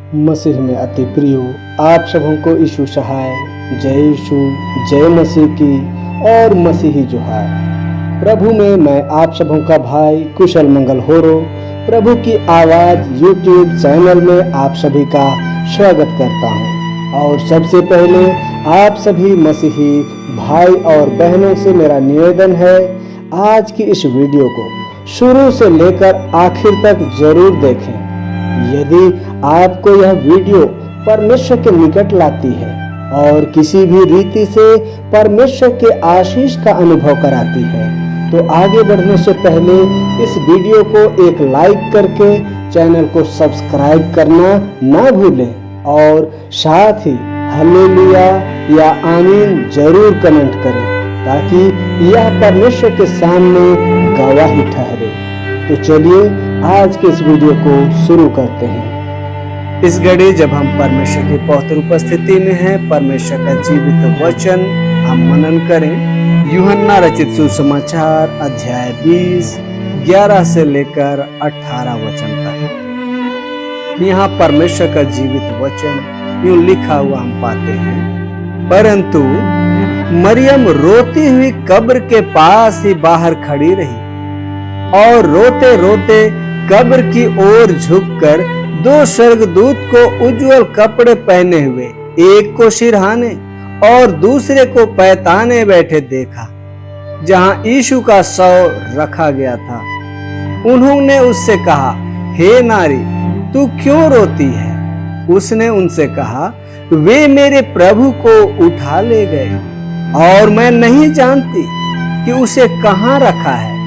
मसीह में अति प्रिय आप सबों को यीशु सहाय, जय यीशु, जय मसीह की और मसीही जोहार। प्रभु में मैं आप सबों का भाई कुशल मंगल होरो प्रभु की आवाज़ यूट्यूब चैनल में आप सभी का स्वागत करता हूं। और सबसे पहले आप सभी मसीही भाई और बहनों से मेरा निवेदन है, आज की इस वीडियो को शुरू से लेकर आखिर तक जरूर देखें। यदि आपको यह वीडियो परमेश्वर के निकट लाती है और किसी भी रीति से परमेश्वर के आशीष का अनुभव कराती है, तो आगे बढ़ने से पहले इस वीडियो को एक लाइक करके चैनल को सब्सक्राइब करना ना भूलें और साथ ही हालेलुया या आमीन जरूर कमेंट करें, ताकि यह परमेश्वर के सामने गवाही ठहरे। तो चलिए आज के इस वीडियो को शुरू करते हैं। इस घड़ी जब हम परमेश्वर की पवित्र उपस्थिति में हैं, परमेश्वर का जीवित वचन हम मनन करें। यूहन्ना रचित सुसमाचार अध्याय 20 11 से लेकर 18 वचन तक। यहाँ परमेश्वर का जीवित वचन यूं लिखा हुआ हम पाते हैं, परंतु मरियम रोती हुई कब्र के पास ही बाहर खड़ी रही और रोते रोते कब्र की ओर झुककर दो स्वर्गदूत को उज्जवल कपड़े पहने हुए, एक को सिरहाने और दूसरे को पैताने बैठे देखा, जहां यीशु का शव रखा गया था। उन्होंने उससे कहा, हे नारी, तू क्यों रोती है? उसने उनसे कहा, वे मेरे प्रभु को उठा ले गए और मैं नहीं जानती कि उसे कहां रखा है।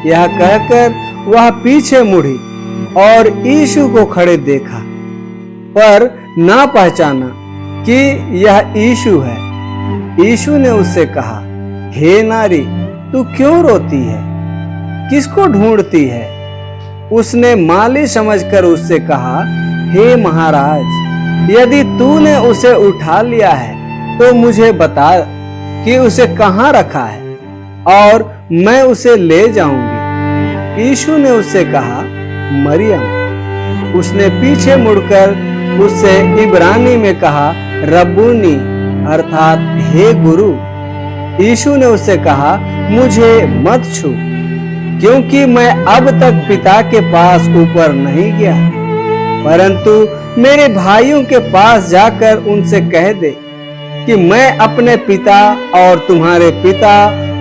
यह कहकर वह पीछे मुड़ी और यीशु को खड़े देखा, पर ना पहचाना कि यह यीशु है। यीशु ने उससे कहा, हे नारी, तू क्यों रोती है? किसको ढूंढती है? उसने माली समझकर उससे कहा, हे महाराज, यदि तूने उसे उठा लिया है तो मुझे बता कि उसे कहां रखा है और मैं उसे ले जाऊंगी। यीशु ने उससे कहा, मरियम। उसने पीछे मुड़कर उससे इब्रानी में कहा, रब्बूनी, अर्थात हे गुरु। यीशु ने उससे कहा, मुझे मत छू, क्योंकि मैं अब तक पिता के पास ऊपर नहीं गया, परंतु मेरे भाइयों के पास जाकर उनसे कह दे कि मैं अपने पिता और तुम्हारे पिता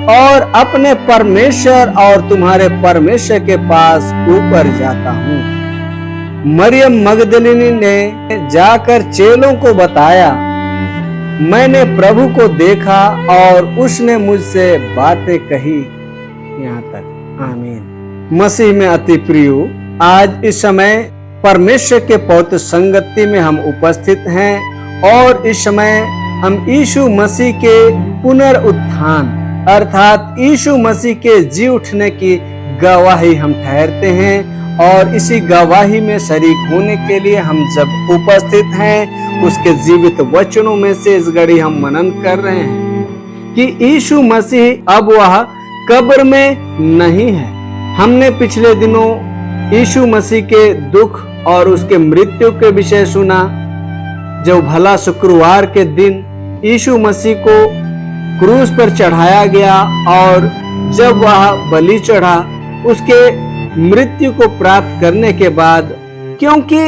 और अपने परमेश्वर और तुम्हारे परमेश्वर के पास ऊपर जाता हूँ। मरियम मगदलिनी ने जाकर चेलों को बताया, मैंने प्रभु को देखा और उसने मुझसे बातें कही। यहाँ तक आमीन। मसीह में अति प्रिय, आज इस समय परमेश्वर के पवित्र संगति में हम उपस्थित हैं और इस समय हम यीशु मसीह के पुनरुत्थान अर्थात यीशु मसीह के जी उठने की गवाही हम ठहरते हैं और इसी गवाही में शरीक होने के लिए हम जब उपस्थित हैं, उसके जीवित वचनों में से इस घड़ी हम मनन कर रहे हैं कि यीशु मसीह अब वह कब्र में नहीं है। हमने पिछले दिनों यीशु मसीह के दुख और उसके मृत्यु के विषय सुना। जब भला शुक्रवार के दिन यीशु मसीह को क्रूस पर चढ़ाया गया और जब वह बलि चढ़ा, उसके मृत्यु को प्राप्त करने के बाद, क्योंकि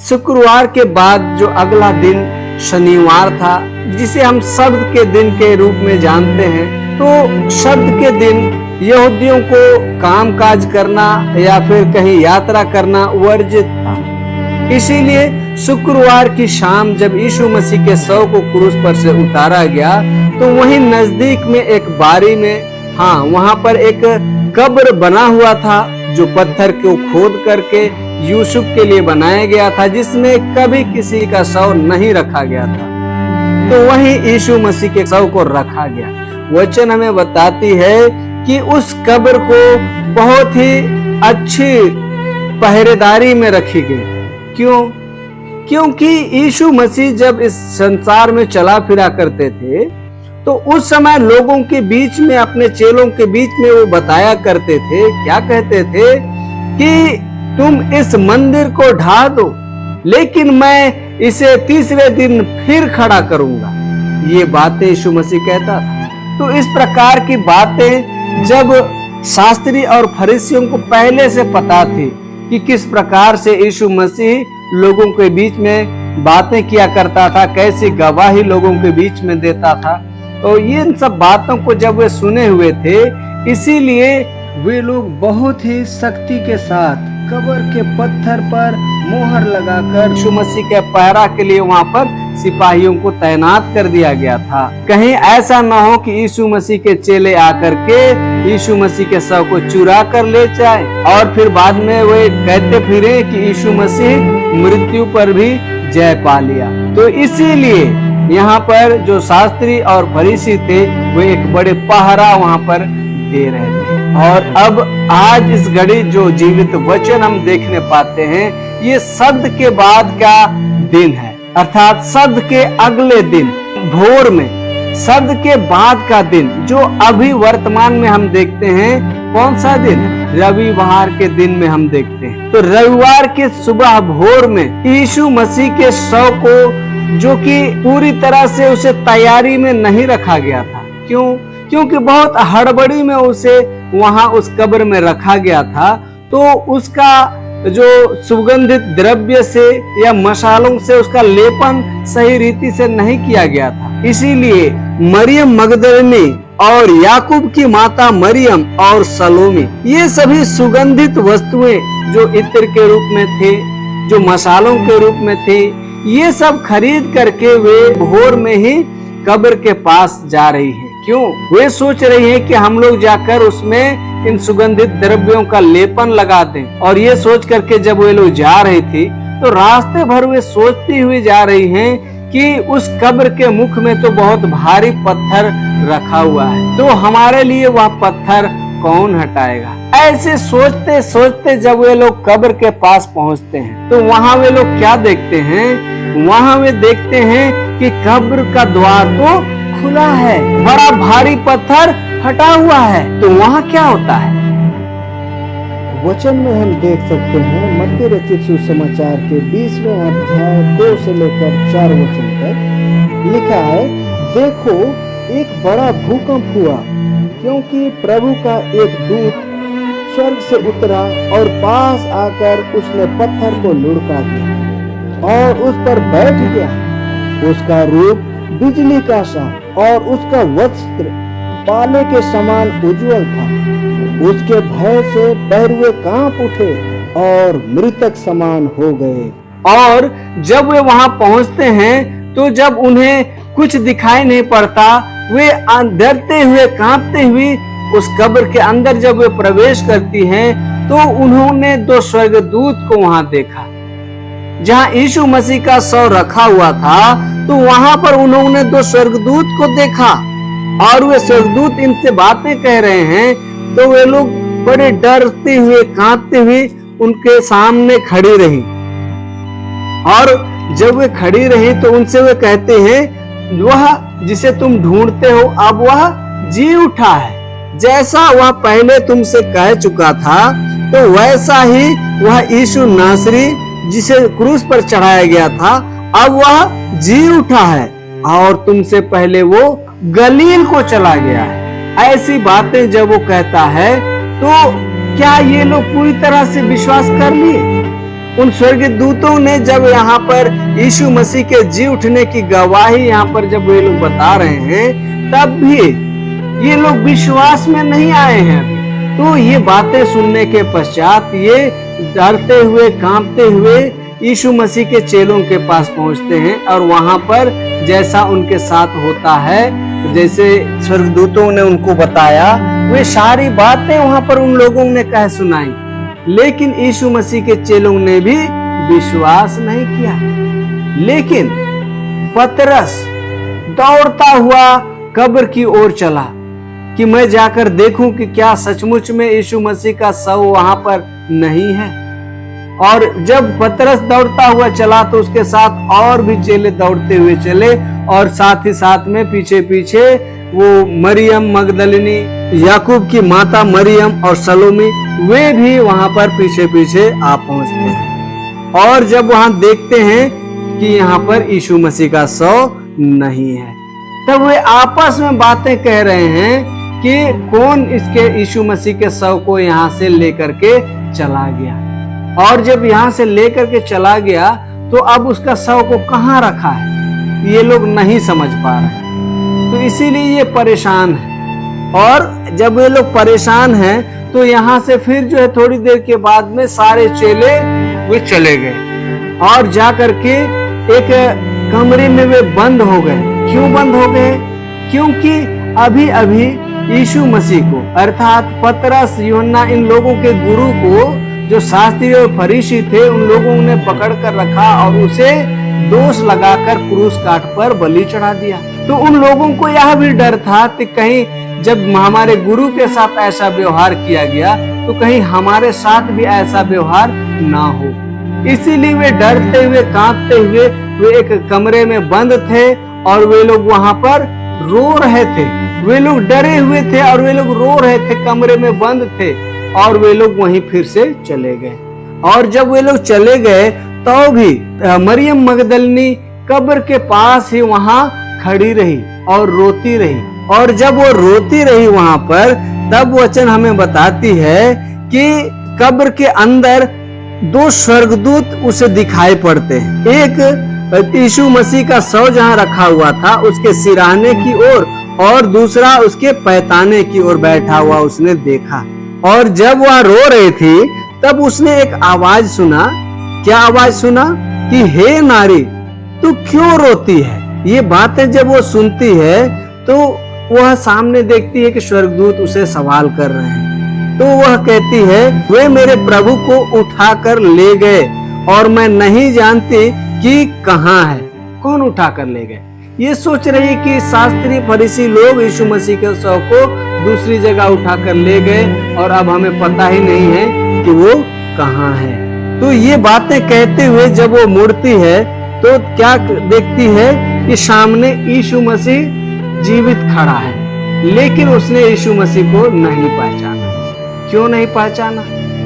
शुक्रवार के बाद जो अगला दिन शनिवार था, जिसे हम शब्द के दिन के रूप में जानते हैं, तो शब्द के दिन यहूदियों को कामकाज करना या फिर कहीं यात्रा करना वर्जित था। इसीलिए शुक्रवार की शाम जब यीशु मसीह के शव को क्रूस पर से उतारा गया, तो वहीं नजदीक में एक बारी में, वहां पर एक कब्र बना हुआ था जो पत्थर को खोद करके यूसुफ के लिए बनाया गया था, जिसमें कभी किसी का शव नहीं रखा गया था। तो वहीं यीशु मसीह के शव को रखा गया। वचन हमें बताती है कि उस कब्र को बहुत ही अच्छी पहरेदारी में रखी गई। क्यों? क्योंकि यीशु मसीह जब इस संसार में चला फिरा करते थे, तो उस समय लोगों के बीच में, अपने चेलों के बीच में वो बताया करते थे, क्या कहते थे कि तुम इस मंदिर को ढा दो लेकिन मैं इसे तीसरे दिन फिर खड़ा करूंगा। ये बातें यीशु मसीह कहता था। तो इस प्रकार की बातें जब शास्त्री और फरीसियों को पहले से पता थी कि किस प्रकार से यीशु मसीह लोगों के बीच में बातें किया करता था, कैसी गवाही लोगों के बीच में देता था, तो इन सब बातों को जब वे सुने हुए थे, इसीलिए वे लोग बहुत ही सख्ती के साथ कब्र के पत्थर पर मोहर लगाकर यीशु मसीह के पहरा के लिए वहां पर सिपाहियों को तैनात कर दिया गया था। कहीं ऐसा न हो कि यीशु मसीह के चेले आकर के यीशु मसीह के शव को चुरा कर ले जाए और फिर बाद में वे कहते फिरे कि यीशु मसीह मृत्यु पर भी जय पा लिया। तो इसीलिए यहाँ पर जो शास्त्री और फरीसी थे वे एक बड़े पहरा वहां पर दे रहे थे। और अब आज इस घड़ी जो जीवित वचन हम देखने पाते हैं, ये सद के बाद का दिन है, अर्थात सद के अगले दिन भोर में, सद के बाद का दिन जो अभी वर्तमान में हम देखते हैं। कौन सा दिन? रविवार के दिन में हम देखते हैं। तो रविवार के सुबह भोर में यीशु मसीह के शव को, जो कि पूरी तरह से उसे तैयारी में नहीं रखा गया था, क्यों? क्योंकि बहुत हड़बड़ी में उसे वहां उस कब्र में रखा गया था, तो उसका जो सुगंधित द्रव्य से या मसालों से उसका लेपन सही रीति से नहीं किया गया था। इसीलिए मरियम मगदलिनी और याकूब की माता मरियम और सलोमी, ये सभी सुगंधित वस्तुएं जो इत्र के रूप में थे, जो मसालों के रूप में थे, ये सब खरीद करके वे भोर में ही कब्र के पास जा रही है। क्यों? वे सोच रही है कि हम लोग जाकर उसमें इन सुगंधित द्रव्यों का लेपन लगा दें। और ये सोच करके जब वे लोग जा रही थी, तो रास्ते भर वे सोचती हुई जा रही हैं कि उस कब्र के मुख में तो बहुत भारी पत्थर रखा हुआ है, तो हमारे लिए वह पत्थर कौन हटाएगा? ऐसे सोचते सोचते जब वे लोग कब्र के पास पहुंचते हैं, तो वहां वे लोग क्या देखते हैं? वहां वे देखते हैं कि कब्र का द्वार तो खुला है, बड़ा भारी पत्थर हटा हुआ है। तो वहां क्या होता है? वचन में हम देख सकते हैं मत्ती रचित सुसमाचार के 20वें अध्याय 2 से लेकर 4 वचन तक लिखा है, देखो एक बड़ा भूकंप हुआ, क्योंकि प्रभु का एक दूत स्वर्ग से उतरा और पास आकर उसने पत्थर को लुढ़का दिया और उस पर बैठ गया। उसका रूप बिजली का सा और उसका वस्त्र पाले के समान उज्जवल था। उसके भय से पैरुए कांप उठे और मृतक समान हो गए। और जब वे वहां पहुंचते हैं, तो जब उन्हें कुछ दिखाई नहीं पड़ता, वे डरते हुए कांपते हुए उस कब्र के अंदर जब वे प्रवेश करती हैं, तो उन्होंने 2 स्वर्गदूत को वहां देखा। जहां यीशु मसीह का शव रखा हुआ था, तो वहां पर उन्होंने 2 स्वर्गदूत को देखा और वे स्वर्गदूत इनसे बातें कह रहे हैं। तो वे लोग बड़े डरते हुए कांपते हुए उनके सामने खड़ी रही, और जब वे खड़ी रही तो उनसे वे कहते हैं, वह जिसे तुम ढूंढते हो अब वह जी उठा है। जैसा वह पहले तुमसे कह चुका था, तो वैसा ही वह यीशु नासरी जिसे क्रूस पर चढ़ाया गया था, अब वह जी उठा है और तुमसे पहले वो गलील को चला गया है। ऐसी बातें जब वो कहता है, तो क्या ये लोग पूरी तरह से विश्वास कर लिए? उन स्वर्गदूतों ने जब यहाँ पर यीशु मसीह के जी उठने की गवाही यहाँ पर जब वे लोग बता रहे हैं, तब भी ये लोग विश्वास में नहीं आए हैं। तो ये बातें सुनने के पश्चात ये डरते हुए कांपते हुए यीशु मसीह के चेलों के पास पहुंचते हैं, और वहां पर जैसा उनके साथ होता है, जैसे स्वर्गदूतों ने उनको बताया, वे सारी बातें वहां पर उन लोगों ने कह सुनाई। लेकिन यीशु मसीह के चेलों ने भी विश्वास नहीं किया। लेकिन पतरस दौड़ता हुआ कब्र की ओर चला कि मैं जाकर देखूं कि क्या सचमुच में यीशु मसीह का शव वहां पर नहीं है। और जब पतरस दौड़ता हुआ चला, तो उसके साथ और भी चेले दौड़ते हुए चले, और साथ ही साथ में पीछे पीछे वो मरियम मगदलिनी, याकूब की माता मरियम और सलोमी, वे भी वहां पर पीछे पीछे आ पहुंचते हैं। और जब वहां देखते हैं कि यहाँ पर यीशु मसीह का शव नहीं है, तब वे आपस में बातें कह रहे हैं कि कौन इसके यीशु मसीह के शव को यहाँ से लेकर के चला गया। और जब यहाँ से लेकर के चला गया तो अब उसका शव को कहाँ रखा है, ये लोग नहीं समझ पा रहे, तो इसीलिए ये परेशान है। और जब ये लोग परेशान हैं तो यहाँ से फिर जो है थोड़ी देर के बाद में सारे चेले वे चले गए और जा करके एक कमरे में वे बंद हो गए। क्यों बंद हो गए? क्योंकि अभी अभी यीशु मसीह को अर्थात पतरस, यूहन्ना, इन लोगों के गुरु को, जो शास्त्री और फरीसी थे, उन लोगों ने पकड़ कर रखा और उसे दोष लगाकर क्रूस काट पर बलि चढ़ा दिया। तो उन लोगों को यह भी डर था कि कहीं जब हमारे गुरु के साथ ऐसा व्यवहार किया गया तो कहीं हमारे साथ भी ऐसा व्यवहार ना हो। इसीलिए वे डरते हुए, कांपते हुए वे एक कमरे में बंद थे और वे लोग वहां पर रो रहे थे। वे लोग डरे हुए थे और वे लोग रो रहे थे, कमरे में बंद थे, और वे लोग वहीं फिर से चले गए। और जब वे लोग चले गए तो भी मरियम मगदलिनी कब्र के पास ही वहां खड़ी रही और रोती रही। और जब वो रोती रही वहां पर, तब वचन हमें बताती है कि कब्र के अंदर दो स्वर्गदूत उसे दिखाई पड़ते हैं। एक यीशु मसीह का शव जहां रखा हुआ था उसके सिराने की ओर, और दूसरा उसके पैताने की ओर बैठा हुआ उसने देखा। और जब वह रो रही थी तब उसने एक आवाज सुना। क्या आवाज सुना? कि हे नारी, तू क्यों रोती है? ये बातें जब वो सुनती है तो वह सामने देखती है कि स्वर्गदूत उसे सवाल कर रहे हैं। तो वह कहती है, वे मेरे प्रभु को उठाकर ले गए और मैं नहीं जानती कि कहाँ है। कौन उठाकर ले गए? ये सोच रही कि शास्त्री फरीसी लोग यीशु मसीह के शव को दूसरी जगह उठाकर ले गए और अब हमें पता ही नहीं है कि वो कहाँ है। तो ये बातें कहते हुए जब वो मुड़ती है तो क्या देखती है कि सामने यीशु मसीह जीवित खड़ा है, लेकिन उसने यीशु मसीह को नहीं पहचाना। क्यों नहीं पहचाना?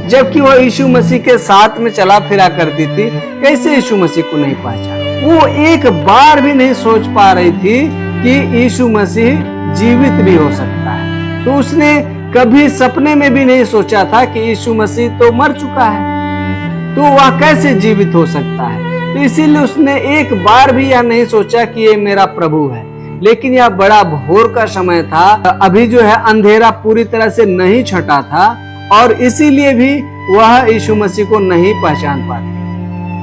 जबकि वह यीशु मसीह के साथ में चला फिरा करती थी, कैसे यीशु मसीह को नहीं पहचाना? वो एक बार भी नहीं सोच पा रही थी कि यीशु मसीह जीवित भी हो सकता है। तो उसने कभी सपने में भी नहीं सोचा था कि यीशु मसीह तो मर चुका है, तो वह कैसे जीवित हो सकता है। तो इसीलिए उसने एक बार भी यह नहीं सोचा कि ये मेरा प्रभु है। लेकिन यह बड़ा भोर का समय था, अभी जो है अंधेरा पूरी तरह से नहीं छटा था, और इसीलिए भी वह यीशु मसीह को नहीं पहचान पाती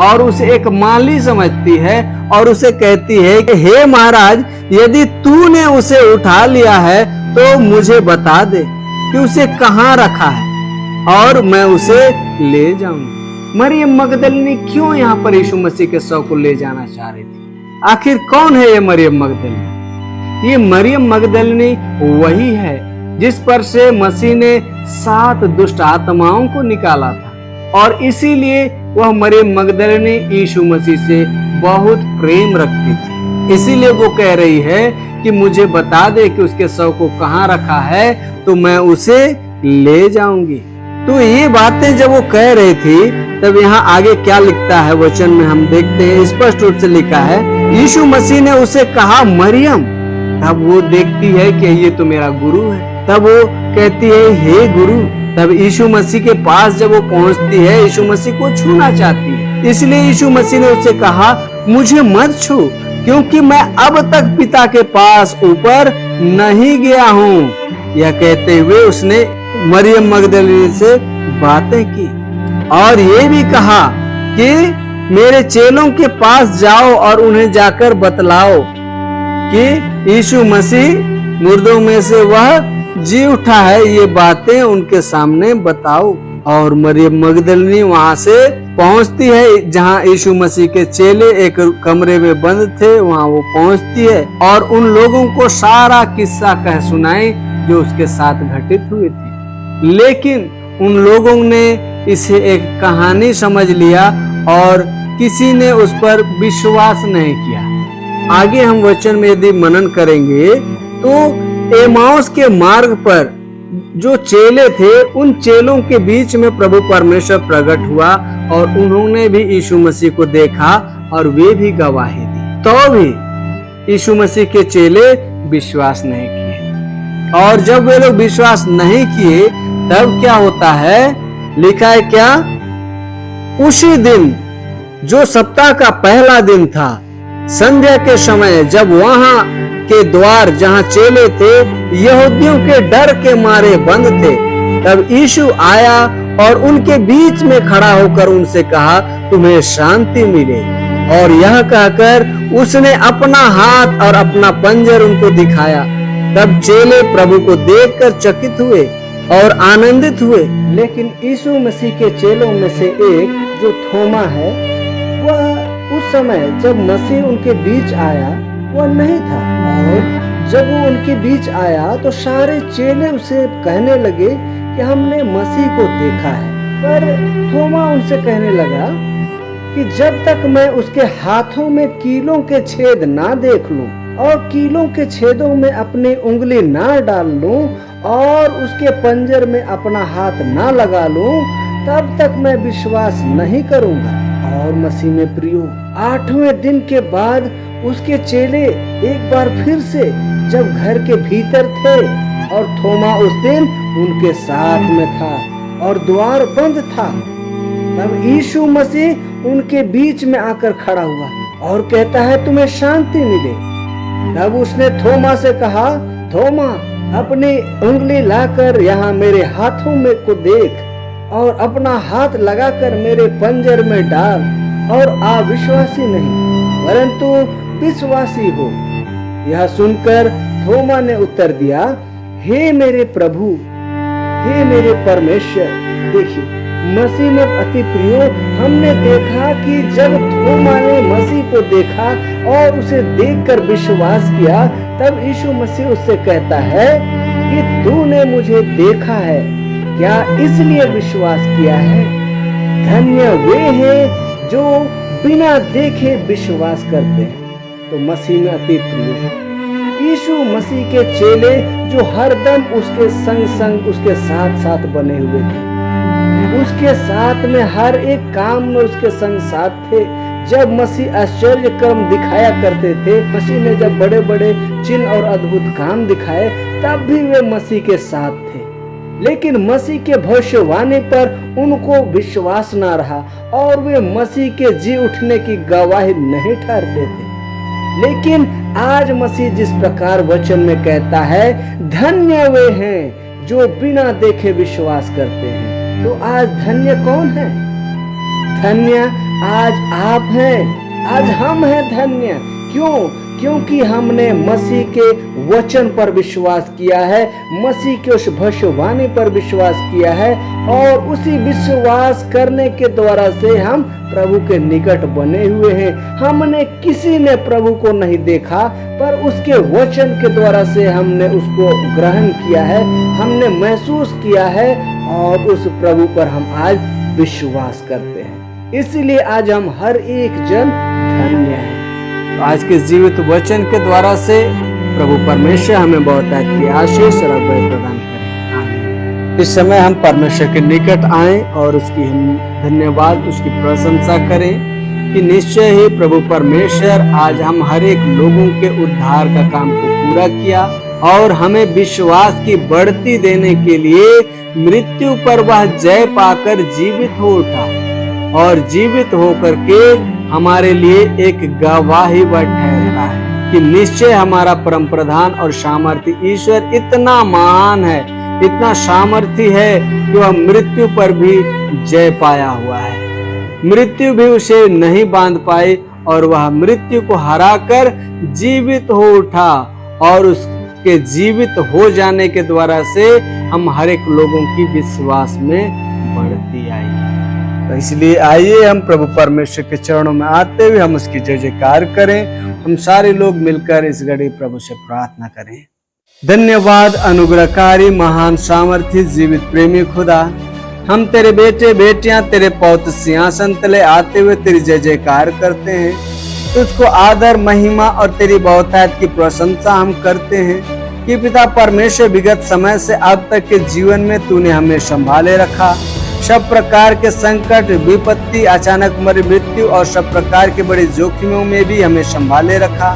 और उसे एक माली समझती है और उसे कहती है कि हे महाराज, यदि तूने उसे उठा लिया है तो मुझे बता दे कि उसे कहाँ रखा है और मैं उसे ले जाऊंगी। मरियम मगदलिनी क्यों यहाँ पर यीशु मसीह के शव को ले जाना चाह रही थी? आखिर कौन है ये मरियम मगदलिनी? ये मरियम मगदलिनी वही है जिस पर से मसीह ने 7 दुष्ट आत्माओं को निकाला था, और इसीलिए वह मरियम मगदलिनी यीशु मसीह से बहुत प्रेम रखती थी। इसीलिए वो कह रही है कि मुझे बता दे कि उसके शव को कहाँ रखा है तो मैं उसे ले जाऊंगी। तो ये बातें जब वो कह रही थी तब यहाँ आगे क्या लिखता है वचन में हम देखते हैं, स्पष्ट रूप से लिखा है, यीशु मसीह ने उसे कहा मरियम। तब वो देखती है कि ये तो मेरा गुरु है। तब वो कहती है हे गुरु। तब यीशु मसीह के पास जब वो पहुंचती है, यीशु मसीह को छूना चाहती है। इसलिए यीशु मसीह ने उससे कहा मुझे मत छू, क्योंकि मैं अब तक पिता के पास ऊपर नहीं गया हूँ। यह कहते हुए उसने मरियम मगदलिनी से बातें की और ये भी कहा कि मेरे चेलों के पास जाओ और उन्हें जाकर बतलाओ कि यीशु मसीह मुर्दों में से वह जी उठा है। ये बातें उनके सामने बताओ। और मरियम मगदलिनी वहां से पहुंचती है जहां यीशु मसीह के चेले एक कमरे में बंद थे, वहां वो पहुंचती है और उन लोगों को सारा किस्सा कह सुनाई जो उसके साथ घटित हुई थी। लेकिन उन लोगों ने इसे एक कहानी समझ लिया और किसी ने उस पर विश्वास नहीं किया। आगे हम वचन में यदि मनन करेंगे तो एमाउस के मार्ग पर जो चेले थे उन चेलों के बीच में प्रभु परमेश्वर प्रकट हुआ और उन्होंने भी यीशु मसीह को देखा और वे भी गवाही दी। तो भी यीशु मसीह के चेले विश्वास नहीं किए, और जब वे लोग विश्वास नहीं किए तब क्या होता है, लिखा है क्या, उसी दिन जो सप्ताह का पहला दिन था, संध्या के समय, जब वहां के द्वार जहां चेले थे यहूदियों के डर के मारे बंद थे, तब यीशु आया और उनके बीच में खड़ा होकर उनसे कहा, तुम्हें शांति मिले। और यह कहकर उसने अपना हाथ और अपना पंजर उनको दिखाया। तब चेले प्रभु को देखकर चकित हुए और आनंदित हुए। लेकिन यीशु मसीह के चेलों में से एक जो थोमा है, वह उस समय जब मसीह उनके बीच आया वह नहीं था। और जब वो उनके बीच आया तो सारे चेले उसे कहने लगे कि हमने मसीह को देखा है। पर थोमा उनसे कहने लगा कि जब तक मैं उसके हाथों में कीलों के छेद ना देख लूं और कीलों के छेदों में अपनी उंगली ना डाल लूं और उसके पंजर में अपना हाथ ना लगा लूं, तब तक मैं विश्वास नहीं करूंगा। और मसीह में प्रियो, 8वें दिन के बाद उसके चेले एक बार फिर से जब घर के भीतर थे और थोमा उस दिन उनके साथ में था और द्वार बंद था, तब यीशु मसीह उनके बीच में आकर खड़ा हुआ और कहता है, तुम्हें शांति मिले। तब उसने थोमा से कहा, थोमा, अपनी उंगली लाकर यहाँ मेरे हाथों में को देख और अपना हाथ लगाकर मेरे पंजर में डाल और अविश्वासी नहीं परंतु विश्वासी हो। यह सुनकर थोमा ने उत्तर दिया, हे मेरे प्रभु, हे मेरे परमेश्वर। देखिए, मसीह में अति प्रियो, हमने देखा कि जब थोमा ने मसीह को देखा और उसे देखकर विश्वास किया, तब यीशु मसीह उससे कहता है कि तूने मुझे देखा है, क्या इसलिए विश्वास किया है? धन्य वे हैं जो बिना देखे विश्वास करते हैं। तो मसीह में अति प्रिय, यीशु मसीह के चेले जो हरदम उसके संग संग उसके साथ साथ बने हुए थे, उसके साथ में हर एक काम में उसके संग साथ थे। जब मसीह आश्चर्य कर्म दिखाया करते थे, मसीह ने जब बड़े बड़े चिन्ह और अद्भुत काम दिखाए, तब भी वे मसीह के साथ थे। लेकिन मसीह के भविष्यवाणी पर उनको विश्वास न रहा और वे मसीह के जी उठने की गवाही नहीं ठहरते थे। लेकिन आज मसीह जिस प्रकार वचन में कहता है, धन्य वे हैं जो बिना देखे विश्वास करते हैं, तो आज धन्य कौन है? धन्य आज आप हैं, आज हम हैं धन्य। क्यों? क्योंकि हमने मसीह के वचन पर विश्वास किया है, मसीह के उस भविष्यवाणी पर विश्वास किया है और उसी विश्वास करने के द्वारा से हम प्रभु के निकट बने हुए हैं। हमने किसी ने प्रभु को नहीं देखा, पर उसके वचन के द्वारा से हमने उसको ग्रहण किया है, हमने महसूस किया है और उस प्रभु पर हम आज विश्वास करते हैं। इसलिए आज हम हर एक जन धन्य हैं। तो आज के जीवित वचन के द्वारा से प्रभु परमेश्वर हमें बहुत की आशीष और अभय प्रदान करें। आमीन। इस समय हम परमेश्वर के निकट आए और उसकी धन्यवाद, उसकी प्रशंसा करें कि निश्चय ही प्रभु परमेश्वर आज हम हर एक लोगों के उद्धार का काम को पूरा किया और हमें विश्वास की बढ़ती देने के लिए मृत्यु पर वह जय पाकर जीवित हो उठा और जीवित होकर के हमारे लिए एक गवाही वह ठहरता है कि निश्चय हमारा परम प्रधान और सामर्थी ईश्वर इतना महान है, इतना सामर्थी है कि वह मृत्यु पर भी जय पाया हुआ है। मृत्यु भी उसे नहीं बांध पाई और वह मृत्यु को हराकर जीवित हो उठा और उसके जीवित हो जाने के द्वारा से हम हर एक लोगों की विश्वास में बढ़ती आई। तो इसलिए आइए हम प्रभु परमेश्वर के चरणों में आते हुए हम उसकी जय जयकार करें। हम सारे लोग मिलकर इस घड़ी प्रभु से प्रार्थना करें। धन्यवाद अनुग्रहकारी महान सामर्थी जीवित प्रेमी खुदा, हम तेरे बेटे बेटियां तेरे पौत्र सिंहासन तले आते हुए तेरी जय जयकार करते हैं। तुझको आदर महिमा और तेरी बहुतायत की प्रशंसा हम करते हैं कि पिता परमेश्वर विगत समय से अब तक के जीवन में तूने हमें संभाले रखा। सब प्रकार के संकट, विपत्ति, अचानक मरी मृत्यु और सब प्रकार के बड़े जोखिमों में भी हमें संभाले रखा।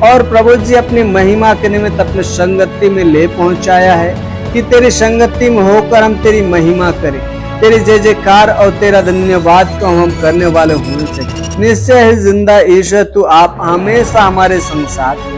और प्रभु जी अपनी महिमा के निमित्त अपने संगति में ले पहुंचाया है कि तेरी संगति में होकर हम तेरी महिमा करें, तेरी जय जयकार और तेरा धन्यवाद को हम करने वाले होने चाहिए। निश्चय ही जिंदा ईश्वर तू आप हमेशा हमारे संसार,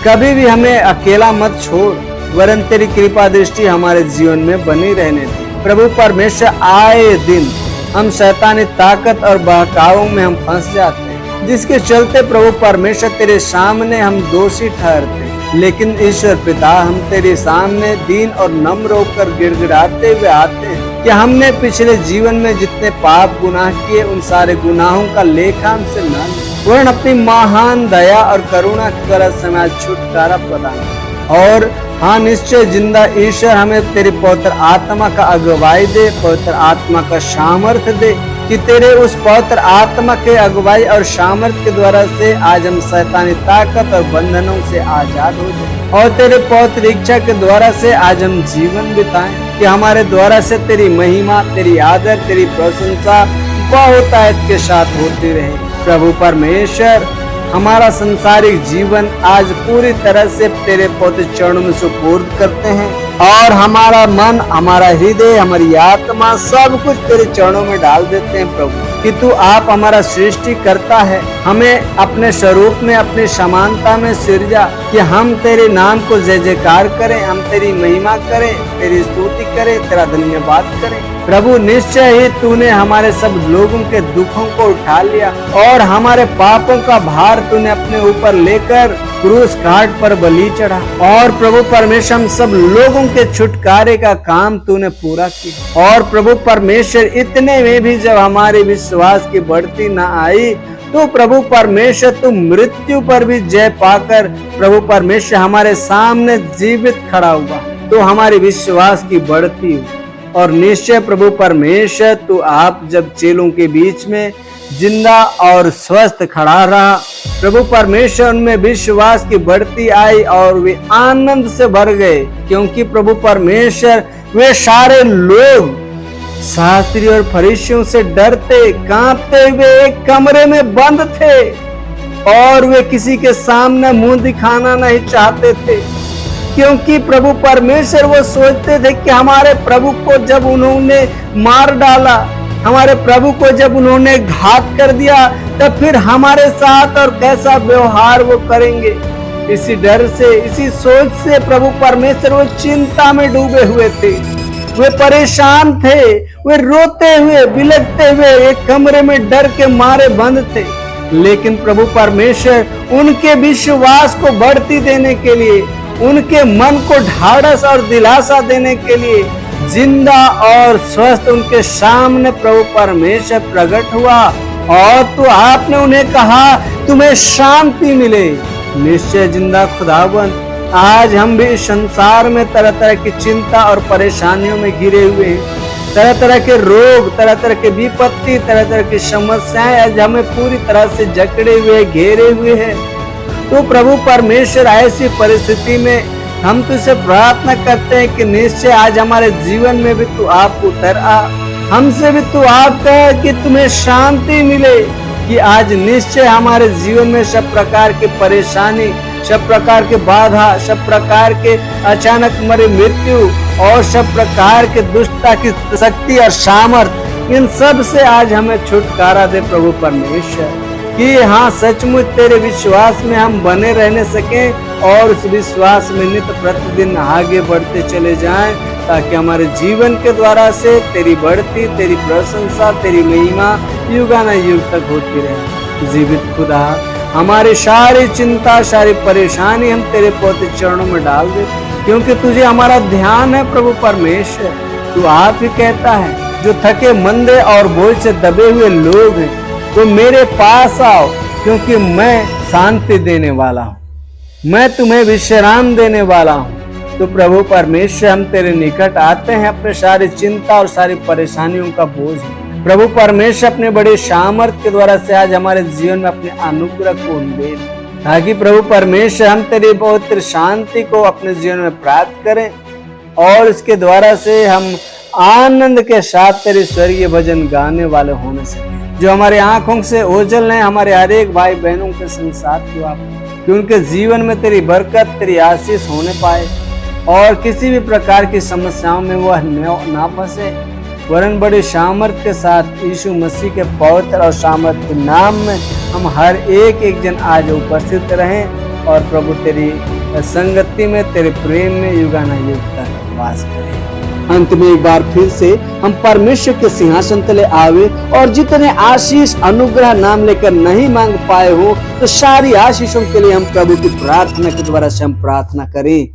कभी भी हमें अकेला मत छोड़, वरन तेरी कृपा दृष्टि हमारे जीवन में बनी रहने दे। प्रभु परमेश्वर, आए दिन हम शैतानी ताकत और बहकावों में हम फंस जाते हैं, जिसके चलते प्रभु परमेश्वर तेरे सामने हम दोषी ठहरते। लेकिन ईश्वर पिता, हम तेरे सामने दीन और नम्र होकर गिड़गिड़ाते हुए आते हैं कि हमने पिछले जीवन में जितने पाप गुनाह किए उन सारे गुनाहों का लेखा हमसे न ले, वरन अपनी महान दया और करुणा के द्वारा समाज छुटकारा प्रदान। और हाँ, निश्चय जिंदा ईश्वर हमें तेरी पवित्र आत्मा का अगुवाई दे, पवित्र आत्मा का सामर्थ्य दे कि तेरे उस पवित्र आत्मा के अगुवाई और सामर्थ्य के द्वारा से आज हम शैतानी ताकत और बंधनों से आजाद हो जाए, और तेरे पवित्र इच्छा के द्वारा से आज हम जीवन बिताएं कि हमारे द्वारा से तेरी महिमा, तेरी आदर, तेरी प्रशंसा बहुतायत के साथ होती रहे। प्रभु परमेश्वर, हमारा संसारिक जीवन आज पूरी तरह से तेरे पवित्र चरणों में सुपुर्द करते हैं, और हमारा मन, हमारा हृदय, हमारी आत्मा सब कुछ तेरे चरणों में डाल देते हैं प्रभु, कि तू आप हमारा सृष्टि करता है, हमें अपने स्वरूप में, अपनी समानता में सृजा कि हम तेरे नाम को जय जयकार करें, हम तेरी महिमा करें, तेरी स्तुति करें, तेरा धन्यवाद करें। प्रभु, निश्चय ही तूने हमारे सब लोगों के दुखों को उठा लिया और हमारे पापों का भार तूने अपने ऊपर लेकर क्रूस घाट पर बलि चढ़ा, और प्रभु परमेश्वर हम सब लोगों के छुटकारे का काम तूने पूरा किया। और प्रभु परमेश्वर, इतने में भी जब हमारे विश्वास की बढ़ती न आई तो प्रभु परमेश्वर तू मृत्यु पर भी जय पाकर प्रभु परमेश्वर हमारे सामने जीवित खड़ा हुआ, तो हमारे विश्वास की बढ़ती हुई। और निश्चय प्रभु परमेश्वर, तू आप जब चेलों के बीच में जिंदा और स्वस्थ खड़ा रहा, प्रभु परमेश्वर उनमें विश्वास की बढ़ती आई और वे आनंद से भर गए, क्योंकि प्रभु परमेश्वर वे सारे लोग शास्त्री और फरीसियों से डरते कांपते हुए एक कमरे में बंद थे, और वे किसी के सामने मुंह दिखाना नहीं चाहते थे, क्योंकि प्रभु परमेश्वर वो सोचते थे कि हमारे प्रभु को जब उन्होंने मार डाला, हमारे प्रभु को जब उन्होंने घात कर दिया, तब फिर हमारे साथ और कैसा व्यवहार वो करेंगे। इसी डर से, इसी सोच से प्रभु परमेश्वर वो चिंता में डूबे हुए थे, वे परेशान थे, वे रोते हुए, बिलखते हुए एक कमरे में डर के मारे बंद थे। लेकिन प्रभु परमेश्वर उनके विश्वास को बढ़ती देने के लिए, उनके मन को ढाढ़स और दिलासा देने के लिए जिंदा और स्वस्थ उनके सामने प्रभु परमेश्वर प्रकट हुआ, और तो आपने उन्हें कहा तुम्हें शांति मिले। निश्चय जिंदा खुदावंद, आज हम भी इस संसार में तरह तरह की चिंता और परेशानियों में घिरे हुए हैं, तरह तरह के रोग, तरह तरह के विपत्ति, तरह तरह की समस्याएं आज हमें पूरी तरह से जकड़े हुए, घेरे हुए हैं। तो प्रभु परमेश्वर, ऐसी परिस्थिति में हम तुझसे प्रार्थना करते हैं कि निश्चय आज हमारे जीवन में भी तू आप उतर आ, हमसे भी तू आप कहे कि तुम्हें शांति मिले, कि आज निश्चय हमारे जीवन में सब प्रकार की परेशानी, सब प्रकार के बाधा, सब प्रकार के अचानक मरे मृत्यु और सब प्रकार के दुष्टता की शक्ति और सामर्थ, इन सब से आज हमें छुटकारा दे प्रभु परमेश्वर, कि हाँ सचमुच तेरे विश्वास में हम बने रहने सकें और उस विश्वास में नित्य प्रतिदिन आगे बढ़ते चले जाएं, ताकि हमारे जीवन के द्वारा से तेरी बढ़ती, तेरी प्रशंसा, तेरी महिमा युगानुयुग तक होती रहे। जीवित खुदा, हमारी सारी चिंता, सारी परेशानी हम तेरे पवित्र चरणों में डाल दे, क्योंकि तुझे हमारा ध्यान है प्रभु परमेश्वर। तू आप ही कहता है, जो थके मंदे और बोझ से दबे हुए लोग हैं वो मेरे पास आओ, क्योंकि मैं शांति देने वाला हूँ, मैं तुम्हें विश्राम देने वाला हूँ। तो प्रभु परमेश्वर, हम तेरे निकट आते हैं अपने सारी चिंता और सारी परेशानियों का बोझ। प्रभु परमेश्वर, अपने बड़े सामर्थ्य के द्वारा से आज हमारे जीवन में अपने अनुग्रह को दे, ताकि प्रभु परमेश्वर हम तेरी पवित्र शांति को अपने जीवन में प्राप्त करें और इसके द्वारा से हम आनंद के साथ तेरी स्वर्गीय भजन गाने वाले होने से जो हमारे आंखों से ओझल हैं, हमारे हर एक भाई बहनों के संसार को आप कि उनके जीवन में तेरी बरकत, तेरी आशीष होने पाए और किसी भी प्रकार की समस्याओं में वह ना फंसे, वरन बड़ी सामर्थ के साथ यीशु मसीह के पवित्र और सामर्थ के नाम में हम हर एक जन आज उपस्थित रहें और प्रभु तेरी संगति में, तेरे प्रेम में युगानुयुग तक वास करें। अंत में एक बार फिर से हम परमेश्वर के सिंहासन तले आवे और जितने आशीष अनुग्रह नाम लेकर नहीं मांग पाए हो तो सारी आशीषों के लिए हम प्रभु की प्रार्थना के द्वारा से हम प्रार्थना करें।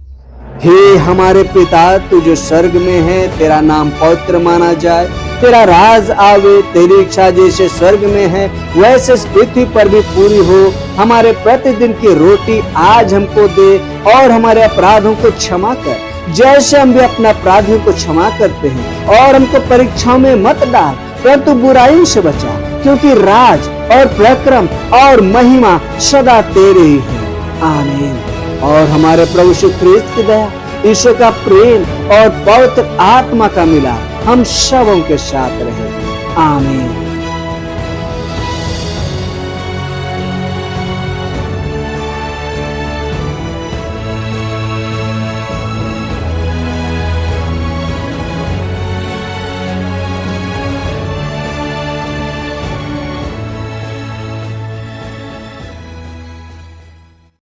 हे हमारे पिता, तू जो स्वर्ग में है, तेरा नाम पवित्र माना जाए, तेरा राज आवे, तेरी इच्छा जैसे स्वर्ग में है वैसे इस पृथ्वी पर भी पूरी हो। हमारे प्रतिदिन की रोटी आज हमको दे और हमारे अपराधों को क्षमा कर जैसे हम भी अपने अपराधियों को क्षमा करते हैं, और हमको परीक्षाओं में मत डाल परंतु बुराइयों से बचा, क्योंकि राज और पराक्रम और महिमा सदा तेरे ही है। आमीन। और हमारे प्रभु यीशु ख्रिस्त की दया, ईश्वर का प्रेम और पवित्र आत्मा का मिलाप हम सबों के साथ रहे। आमीन।